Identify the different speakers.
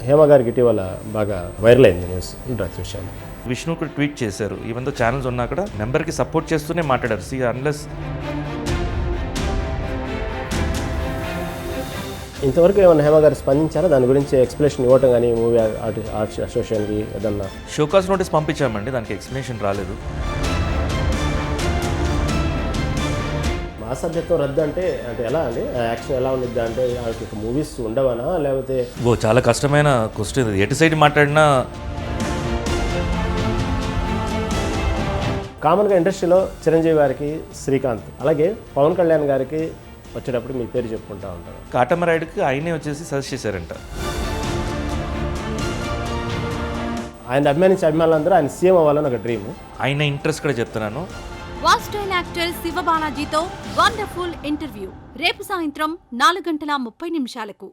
Speaker 1: హేమ గారికి ఇటీవల బాగా వైరల్ అయింది న్యూస్ డ్రగ్స్ విషయంలో.
Speaker 2: విష్ణు కూడా ట్వీట్ చేశారు, ఈవెన్ దో ఛానల్స్ ఉన్నా కూడా నెంబర్కి సపోర్ట్ చేస్తూనే మాట్లాడారు. సి అన్లెస్
Speaker 1: ఇంతవరకు ఏమైనా హేమ గారు స్పందించారా దాని గురించి ఎక్స్ప్లెనేషన్ ఇవ్వటం కానీ మూవీ అసోసియేషన్కి ఏదన్నా?
Speaker 2: షోకాస్ నోటీస్ పంపించామండి, దానికి ఎక్స్ప్లెనేషన్ రాలేదు.
Speaker 1: మా సభ్యత్వం రద్దు అంటే ఎలా అండి యాక్షన్ ఎలా ఉండిద్ది అంటే మూవీస్ ఉండవనా లేకపోతే?
Speaker 2: చాలా కష్టమైన క్వశ్చన్ ఇది. ఎటు సైడ్ మాట్లాడినా
Speaker 1: కామన్గా ఇండస్ట్రీలో చిరంజీవి గారికి శ్రీకాంత్, అలాగే పవన్ కళ్యాణ్ గారికి వచ్చేటప్పుడు మీ పేరు చెప్పుకుంటూ ఉంటారు.
Speaker 2: కాటమరాయుడుకి ఆయనే వచ్చేసి సజెస్ట్ చేశారంట.
Speaker 1: ఆయన అభిమానించే అభిమానులందరూ ఆయన సీఎం అవ్వాలని ఒక డ్రీమ్.
Speaker 2: ఆయన ఇంట్రెస్ట్ కూడా చెప్తున్నాను.
Speaker 3: వాస్టైన్ యాక్టర్ శివ బాలాజీతో వండర్ఫుల్ ఇంటర్వ్యూ రేపు సాయంత్రం 4:30 నిమిషాలకు.